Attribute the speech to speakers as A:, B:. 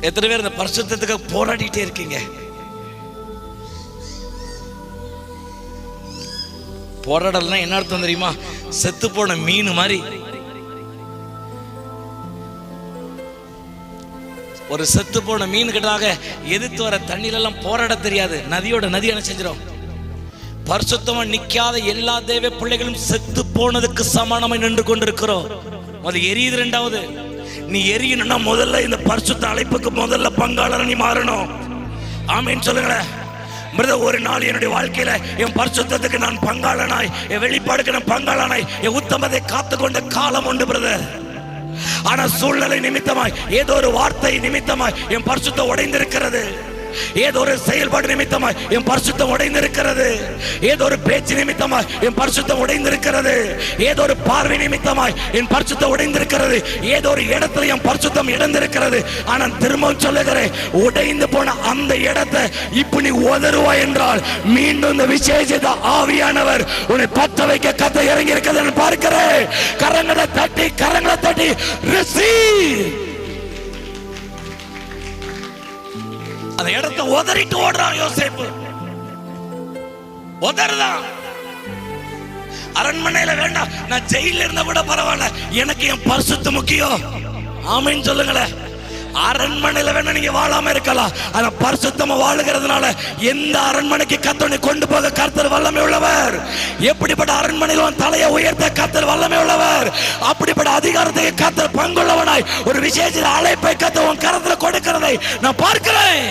A: எத்தனை பேர் இந்த பரிசுத்தத்துக்கு போராடிட்டே இருக்கீங்க? போராடலாம் என்ன அர்த்தம் தெரியுமா? செத்து போன மீன் மாதிரி. ஒரு செத்து போன மீன் கிட்டாக எதிர்த்து வர தண்ணியில எல்லாம் போராட தெரியாது. நதியோட நதி என்ன செஞ்சிடும்? பரிசுத்தமா நிக்காத எல்லா தேவ பிள்ளைகளும் செத்து போனதுக்கு சமானமாய் நின்று கொண்டிருக்கிறோம். அது எரியுது. ரெண்டாவது, நீ எரியணும்னா முதல்ல இந்த பரிசுத்த அழைப்புக்கு முதல்ல பங்காளர் நீ மாறணும். ஆமீன் சொல்லுங்களேன். ஒரு நாள் என்னுடைய வாழ்க்கையில என் பரிசுத்தத்துக்கு நான் பங்காளனாய், என் வெளிப்பாடுக்கு நான் பங்காளனாய், என் உத்தமத்தை காத்து கொண்ட காலம் உண்டு பிரதர். ஆனா சூழ்நிலை நிமித்தமாய், ஏதோ ஒரு வார்த்தை நிமித்தமாய் என் பரிசுத்தம் உடைந்திருக்கிறது. ஏதோ ஒரு செயல்பாடு நிமித்தமாய் என் பரிசுத்தம் உடைந்திருக்கிறது. ஏதோ ஒரு பேச்சு நிமித்தமாய் என் பரிசுத்தம் உடைந்திருக்கிறது. ஏதோ ஒரு பார்வை நிமித்தமாய் என் பரிசுத்தம் உடைந்திருக்கிறது. ஏதோ ஒரு இடத்துல என் பரிசுத்தம் இழந்திருக்கிறது. ஆனா திரும்பவும் சொல்லுகிறேன், உடைந்து போன அந்த இடத்தை இப்ப நீ உதறுவாய் என்றால் மீண்டும் இந்த விசேஷித்த ஆவியானவர் உன்னை பத்த வைக்க கத்த இறங்கி இருக்கிறது பார்க்கிறேன். கரங்களை தட்டி ரிசீவ். அந்த இடத்தை உதறிட்டு ஓடுறான் யோசேப்பு. உதறதான். அரண்மனையில வேண்டாம், நான் ஜெயில இருந்த கூட பரவாயில்ல, எனக்கு என் பரிசுத்தம் முக்கியம். ஆமீன் சொல்லுங்களேன். அரண்மனையில வேணா நீங்க வாழாம இருக்கலாம், ஆனா பரிசுத்தமா வாழுகிறதுனால எந்த அரண்மனைக்கு கர்த்தனை கொண்டு போக கர்த்தர் வல்லமை உள்ளவர். எப்படிப்பட்ட அரண்மனையில தலையை உயர்த்த கர்த்தர் வல்லமை உள்ளவர். அப்படிப்பட்ட அதிகாரத்தை கர்த்தர் பங்குள்ளவனாய் ஒரு விசேஷ அழைப்பை கர்த்தர் உன் கரத்துல கொடுக்கிறதை நான் பார்க்கிறேன்.